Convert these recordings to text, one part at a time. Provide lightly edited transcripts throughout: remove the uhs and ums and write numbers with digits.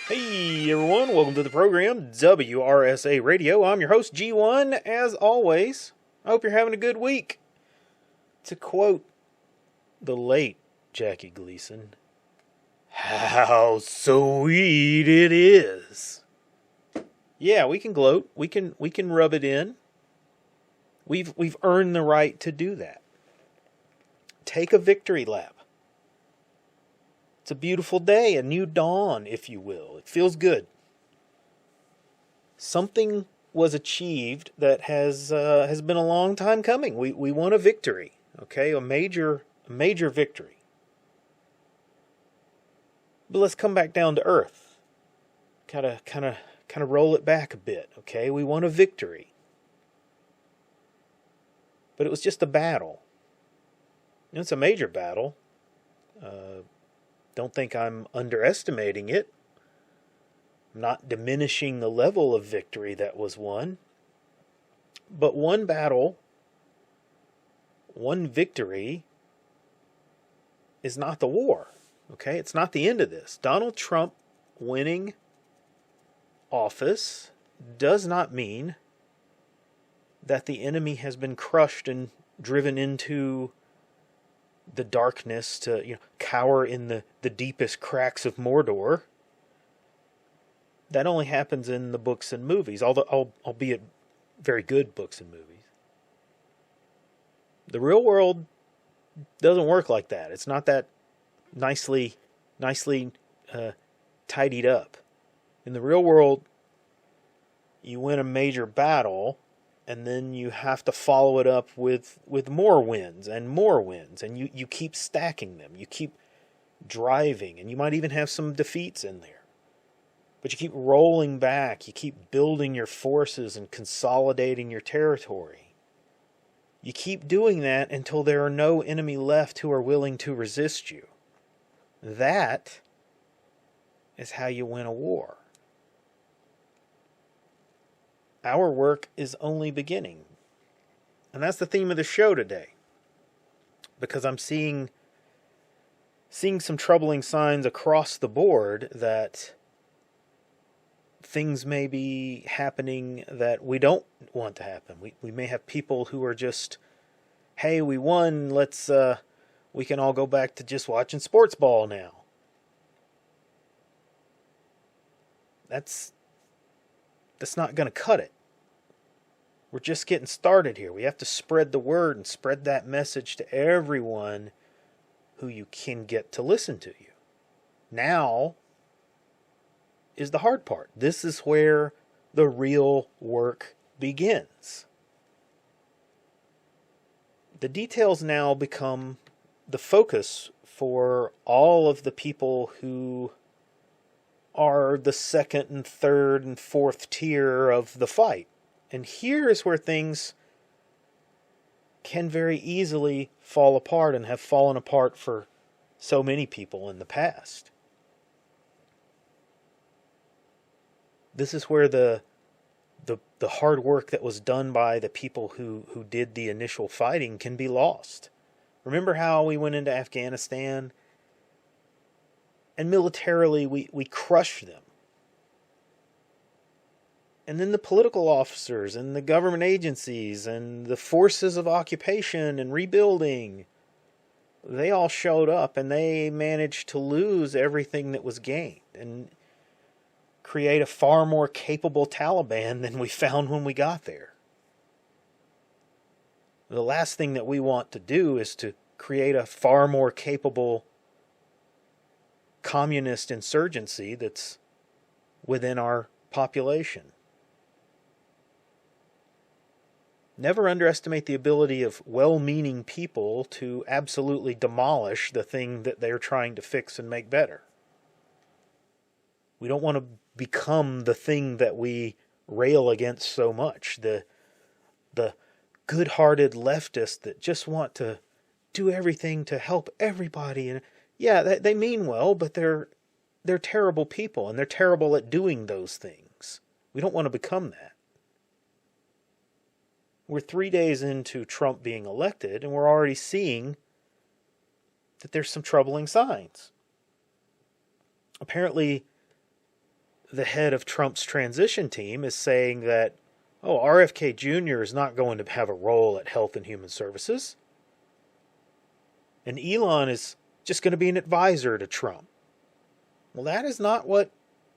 Hey everyone, welcome to the program, WRSA Radio. I'm your host, G1, as always. I hope you're having a good week. To quote the late Jackie Gleason, how sweet it is. Yeah, we can gloat. We can rub it in. We've earned the right to do that. Take a victory lap. It's a beautiful day, a new dawn, if you will. It feels good. Something was achieved that has been a long time coming. We won a victory, okay, a major victory. But let's come back down to earth. Kind of roll it back a bit, okay? We won a victory, but it was just a battle. And it's a major battle. Don't think I'm underestimating it. I'm not diminishing the level of victory that was won. But one battle, one victory, is not the war. Okay? It's not the end of this. Donald Trump winning office does not mean that the enemy has been crushed and driven into the darkness to cower in the deepest cracks of Mordor. That only happens in the books and movies, albeit very good books and movies. The real world doesn't work like that. It's not that nicely tidied up. In the real world, you win a major battle, and then you have to follow it up with more wins, and you keep stacking them. You keep driving, and you might even have some defeats in there. But you keep rolling back. You keep building your forces and consolidating your territory. You keep doing that until there are no enemy left who are willing to resist you. That is how you win a war. Our work is only beginning. And that's the theme of the show today. Because I'm seeing some troubling signs across the board that things may be happening that we don't want to happen. We may have people who are just, hey, we won, we can all go back to just watching sports ball now. That's not going to cut it. We're just getting started here. We have to spread the word and spread that message to everyone who you can get to listen to you. Now is the hard part. This is where the real work begins. The details now become the focus for all of the people who are the second and third and fourth tier of the fight. And here is where things can very easily fall apart and have fallen apart for so many people in the past. This is where the hard work that was done by the people who did the initial fighting can be lost. Remember how we went into Afghanistan and militarily we crushed them. And then the political officers and the government agencies and the forces of occupation and rebuilding, they all showed up and they managed to lose everything that was gained and create a far more capable Taliban than we found when we got there. The last thing that we want to do is to create a far more capable communist insurgency that's within our population. Never underestimate the ability of well-meaning people to absolutely demolish the thing that they're trying to fix and make better. We don't want to become the thing that we rail against so much, the good-hearted leftists that just want to do everything to help everybody. And yeah, they mean well, but they're terrible people, and they're terrible at doing those things. We don't want to become that. We're 3 days into Trump being elected, and we're already seeing that there's some troubling signs. Apparently, the head of Trump's transition team is saying that, oh, RFK Jr. is not going to have a role at Health and Human Services. And Elon is just going to be an advisor to Trump. Well, that is not what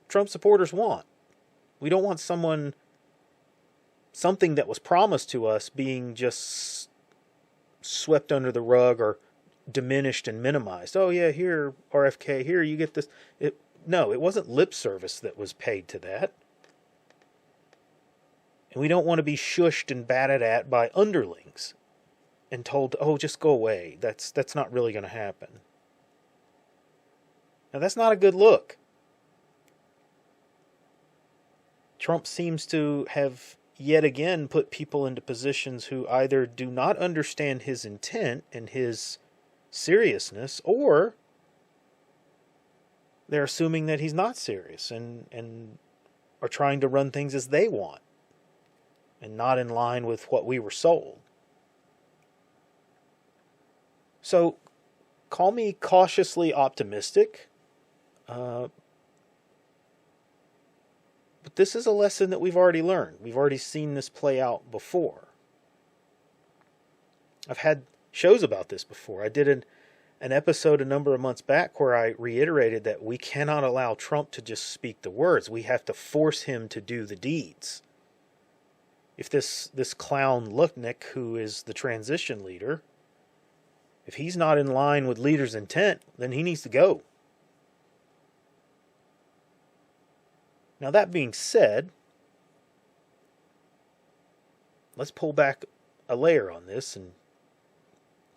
Trump supporters want. We don't want something that was promised to us being just swept under the rug or diminished and minimized. Oh yeah, here, RFK, here, you get this. No, it wasn't lip service that was paid to that. And we don't want to be shushed and batted at by underlings and told, oh, just go away. That's not really going to happen. Now, that's not a good look. Trump seems to have yet again put people into positions who either do not understand his intent and his seriousness, or they're assuming that he's not serious and are trying to run things as they want and not in line with what we were sold. So, call me cautiously optimistic. But this is a lesson that we've already learned. We've already seen this play out before. I've had shows about this before. I did an episode a number of months back where I reiterated that we cannot allow Trump to just speak the words. We have to force him to do the deeds. If this clown Lutnick, who is the transition leader, if he's not in line with leaders' intent, then he needs to go. Now, that being said, let's pull back a layer on this and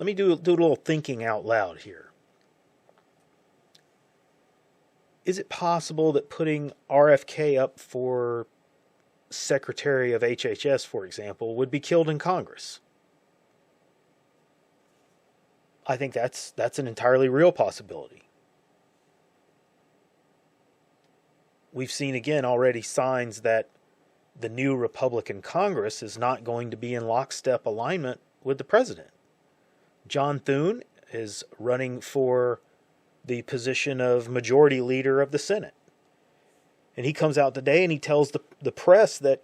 let me do a little thinking out loud here. Is it possible that putting RFK up for Secretary of HHS, for example, would be killed in Congress? I think that's an entirely real possibility. We've seen again already signs that the new Republican Congress is not going to be in lockstep alignment with the president. John Thune is running for the position of majority leader of the Senate. And he comes out today and he tells the press that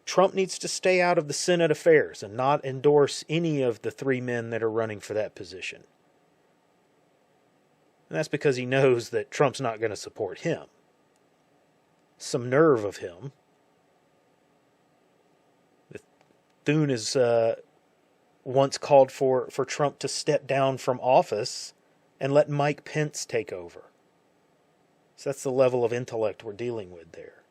Trump needs to stay out of the Senate affairs and not endorse any of the three men that are running for that position. And that's because he knows that Trump's not going to support him. Some nerve of him. Thune is once called for Trump to step down from office and let Mike Pence take over. So that's the level of intellect we're dealing with there.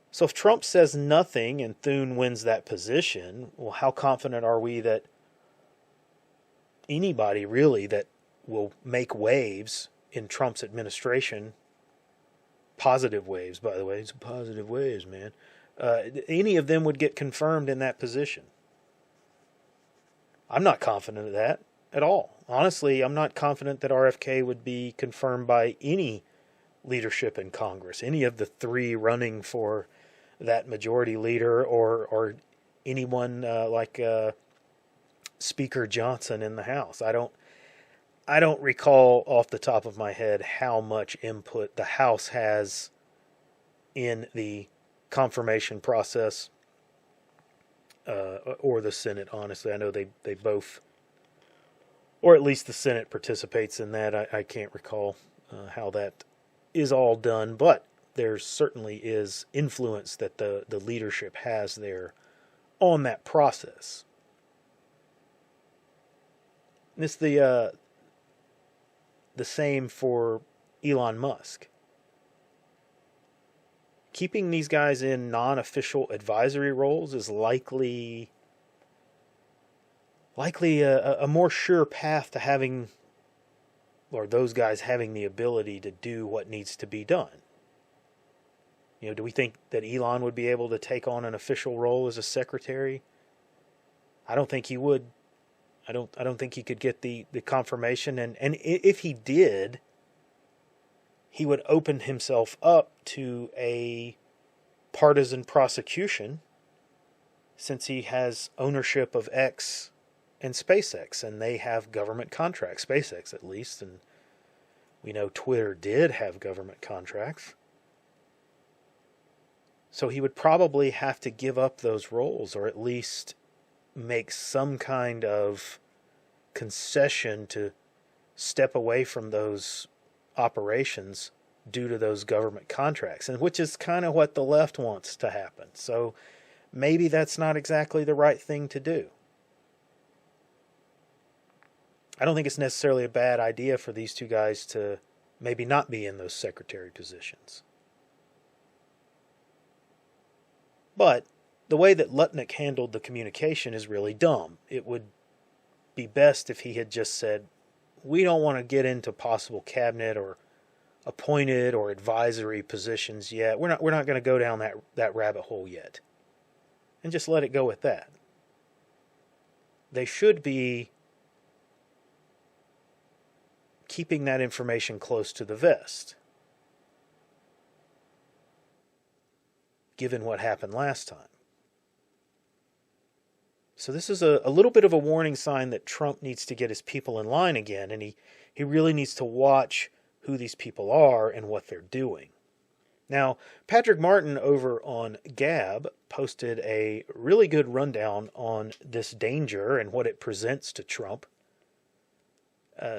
So if Trump says nothing and Thune wins that position, well, how confident are we that anybody really that will make waves in Trump's administration, positive waves, by the way, it's positive waves, man, any of them would get confirmed in that position? I'm not confident of that at all. Honestly, I'm not confident that RFK would be confirmed by any leadership in Congress, any of the three running for that majority leader, or anyone like Speaker Johnson in the House. I don't recall off the top of my head how much input the House has in the confirmation process, or the Senate, honestly. I know they both, or at least the Senate participates in that. I can't recall how that is all done, but there certainly is influence that the leadership has there on that process. And it's the same for Elon Musk. Keeping these guys in non-official advisory roles is likely a more sure path to having, or those guys having the ability to do what needs to be done. You know, do we think that Elon would be able to take on an official role as a secretary? I don't think he would. I don't think he could get the confirmation, and if he did, he would open himself up to a partisan prosecution, since he has ownership of X and SpaceX, and they have government contracts, SpaceX at least, and we know Twitter did have government contracts. So he would probably have to give up those roles, or at least make some kind of concession to step away from those operations due to those government contracts, and which is kind of what the left wants to happen. So maybe that's not exactly the right thing to do. I don't think it's necessarily a bad idea for these two guys to maybe not be in those secretary positions. But the way that Lutnick handled the communication is really dumb. It would be best if he had just said, we don't want to get into possible cabinet or appointed or advisory positions yet. We're not going to go down that rabbit hole yet. And just let it go with that. They should be keeping that information close to the vest, given what happened last time. So this is a little bit of a warning sign that Trump needs to get his people in line again, and he really needs to watch who these people are and what they're doing. Now, Patrick Martin over on Gab posted a really good rundown on this danger and what it presents to Trump.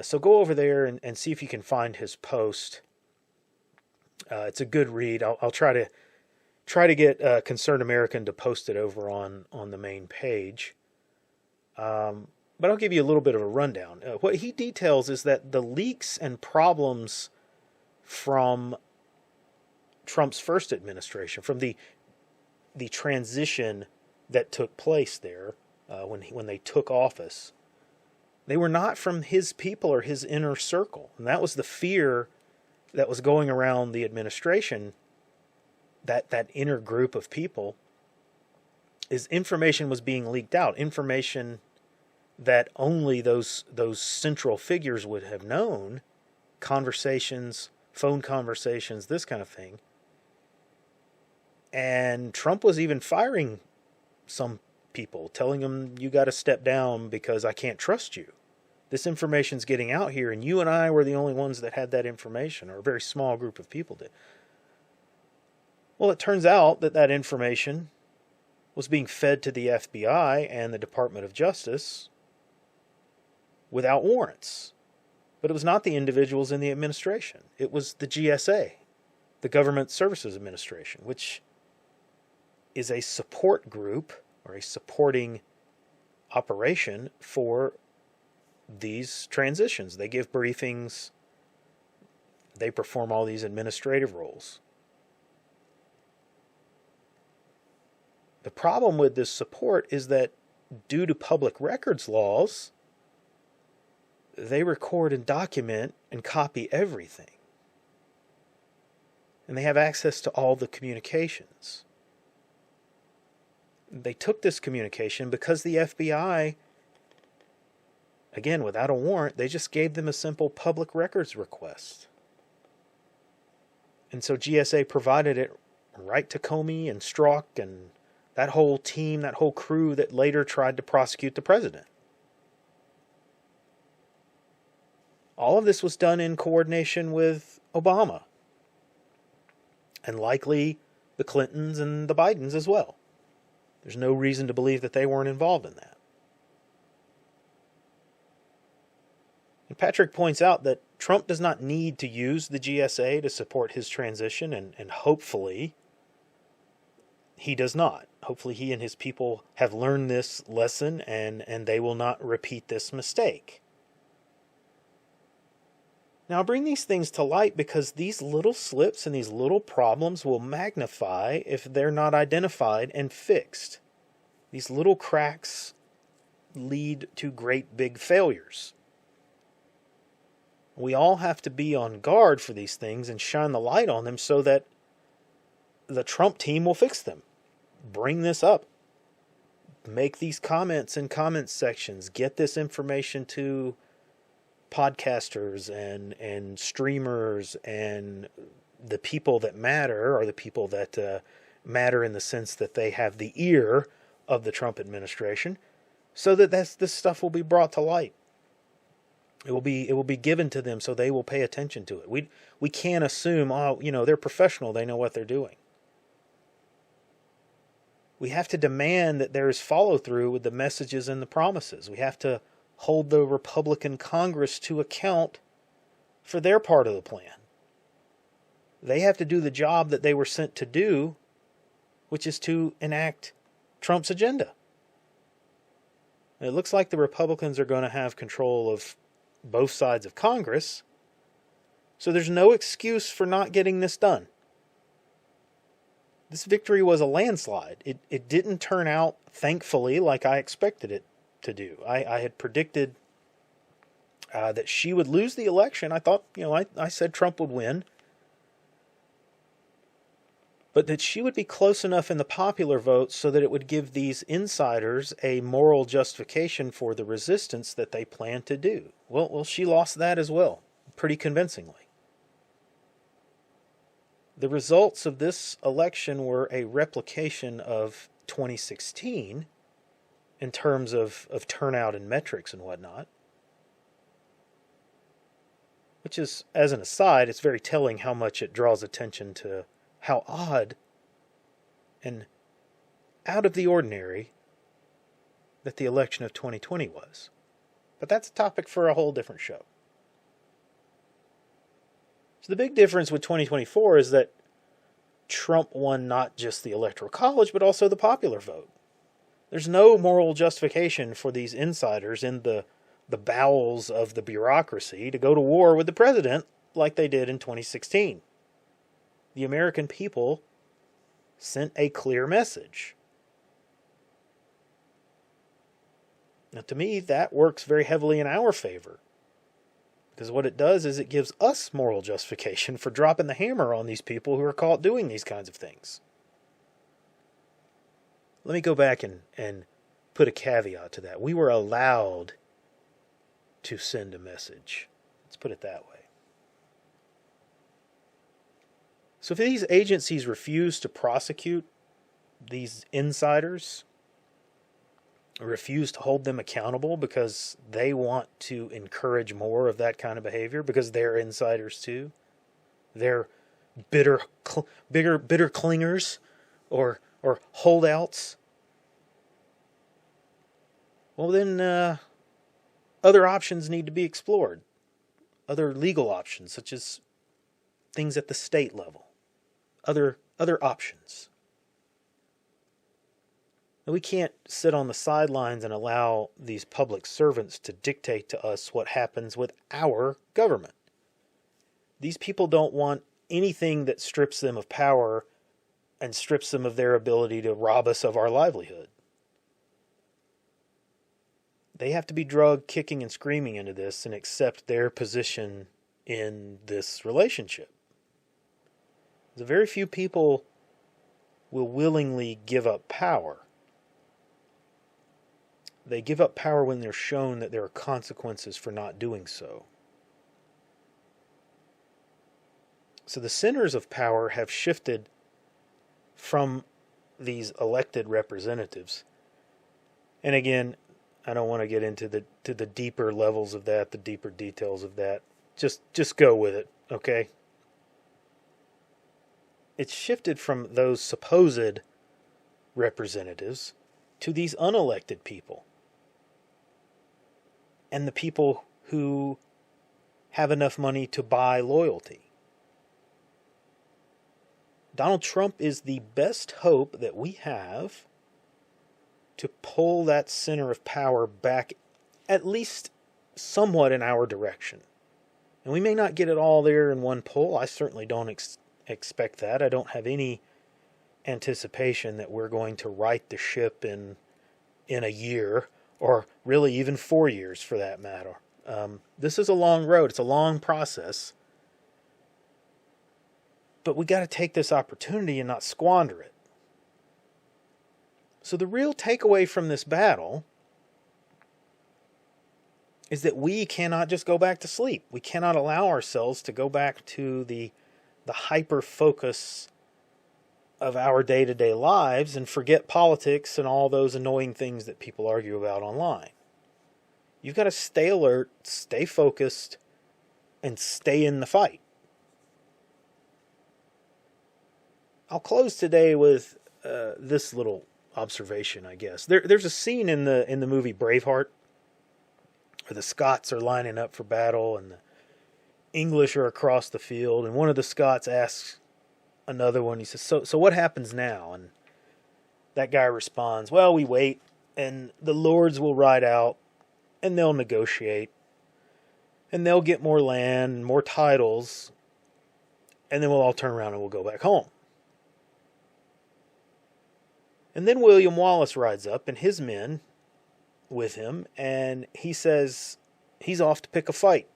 So go over there and see if you can find his post. It's a good read. I'll try to get Concerned American to post it over on the main page. But I'll give you a little bit of a rundown. What he details is that the leaks and problems from Trump's first administration, from the transition that took place there when they took office, they were not from his people or his inner circle. And that was the fear that was going around the administration, that inner group of people, is information was being leaked out. Information that only those central figures would have known, conversations, phone conversations, this kind of thing. And Trump was even firing some people, telling them, you got to step down because I can't trust you. This information's getting out here, and you and I were the only ones that had that information, or a very small group of people did. Well, it turns out that information was being fed to the FBI and the Department of Justice without warrants. But it was not the individuals in the administration. It was the GSA, the Government Services Administration, which is a support group or a supporting operation for these transitions. They give briefings. They perform all these administrative roles. The problem with this support is that due to public records laws, they record and document and copy everything. And they have access to all the communications. They took this communication because the FBI, again, without a warrant, they just gave them a simple public records request. And so GSA provided it right to Comey and Strzok and that whole team, that whole crew that later tried to prosecute the president. All of this was done in coordination with Obama, and likely the Clintons and the Bidens as well. There's no reason to believe that they weren't involved in that. And Patrick points out that Trump does not need to use the GSA to support his transition, and hopefully he does not. Hopefully he and his people have learned this lesson and they will not repeat this mistake. Now, I bring these things to light because these little slips and these little problems will magnify if they're not identified and fixed. These little cracks lead to great big failures. We all have to be on guard for these things and shine the light on them so that the Trump team will fix them. Bring this up. Make these comments in comment sections. Get this information to podcasters and streamers and the people that matter, or the people that matter in the sense that they have the ear of the Trump administration, so that this stuff will be brought to light. It will be given to them so they will pay attention to it. We can't assume, they're professional, they know what they're doing. We have to demand that there is follow through with the messages and the promises. We have to hold the Republican Congress to account for their part of the plan. They have to do the job that they were sent to do, which is to enact Trump's agenda. And it looks like the Republicans are going to have control of both sides of Congress, so there's no excuse for not getting this done. This victory was a landslide. It didn't turn out, thankfully, like I expected it to do. I had predicted that she would lose the election. I thought, I said Trump would win. But that she would be close enough in the popular vote so that it would give these insiders a moral justification for the resistance that they planned to do. Well, she lost that as well, pretty convincingly. The results of this election were a replication of 2016 in terms of turnout and metrics and whatnot. Which is, as an aside, it's very telling how much it draws attention to how odd and out of the ordinary that the election of 2020 was. But that's a topic for a whole different show. So the big difference with 2024 is that Trump won not just the Electoral College, but also the popular vote. There's no moral justification for these insiders in the bowels of the bureaucracy to go to war with the president like they did in 2016. The American people sent a clear message. Now, to me, that works very heavily in our favor. Because what it does is it gives us moral justification for dropping the hammer on these people who are caught doing these kinds of things. Let me go back and put a caveat to that. We were allowed to send a message. Let's put it that way. So if these agencies refuse to prosecute these insiders, or refuse to hold them accountable because they want to encourage more of that kind of behavior, because they're insiders too, they're bitter clingers or holdouts, well then other options need to be explored. Other legal options, such as things at the state level. Other options. And we can't sit on the sidelines and allow these public servants to dictate to us what happens with our government. These people don't want anything that strips them of power and strips them of their ability to rob us of our livelihood. They have to be drugged kicking and screaming into this and accept their position in this relationship. Very few people will willingly give up power. They give up power when they're shown that there are consequences for not doing so. So the centers of power have shifted from these elected representatives. And again, I don't want to get into the deeper levels of that, the deeper details of that. Just go with it, okay? It's shifted from those supposed representatives to these unelected people. And the people who have enough money to buy loyalty. Donald Trump is the best hope that we have to pull that center of power back at least somewhat in our direction. And we may not get it all there in one poll. I certainly don't expect that. I don't have any anticipation that we're going to right the ship in a year, or really even 4 years for that matter. This is a long road. It's a long process. But we got to take this opportunity and not squander it. So the real takeaway from this battle is that we cannot just go back to sleep. We cannot allow ourselves to go back to the hyper-focus of our day-to-day lives and forget politics and all those annoying things that people argue about online. You've got to stay alert, stay focused, and stay in the fight. I'll close today with this little observation, I guess. There's a scene in the movie Braveheart where the Scots are lining up for battle and the English are across the field, and one of the Scots asks another one, he says, so what happens now? And that guy responds, well, we wait, and the lords will ride out, and they'll negotiate, and they'll get more land, more titles, and then we'll all turn around and we'll go back home. And then William Wallace rides up, and his men with him, and he says he's off to pick a fight.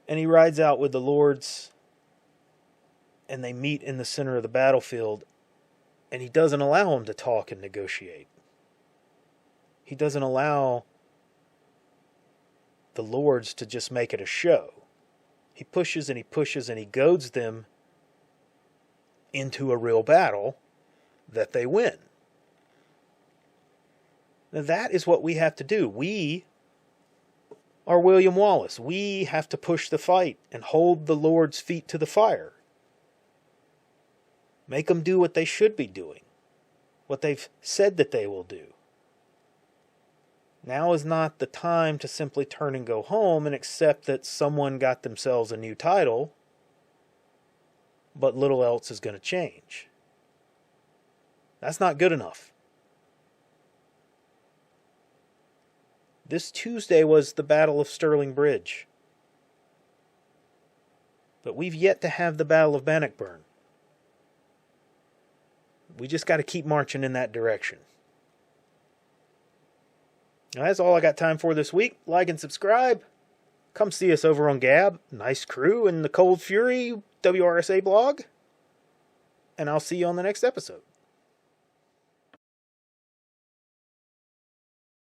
And he rides out with the lords, and they meet in the center of the battlefield, and he doesn't allow them to talk and negotiate. He doesn't allow the lords to just make it a show. He pushes and he pushes and he goads them into a real battle that they win. Now that is what we have to do. We are William Wallace. We have to push the fight and hold the Lord's feet to the fire. Make them do what they should be doing, what they've said that they will do. Now is not the time to simply turn and go home and accept that someone got themselves a new title, but little else is going to change. That's not good enough. This Tuesday was the Battle of Stirling Bridge. But we've yet to have the Battle of Bannockburn. We just got to keep marching in that direction. Now, that's all I got time for this week. Like and subscribe. Come see us over on Gab. Nice crew and the Cold Fury WRSA blog. And I'll see you on the next episode.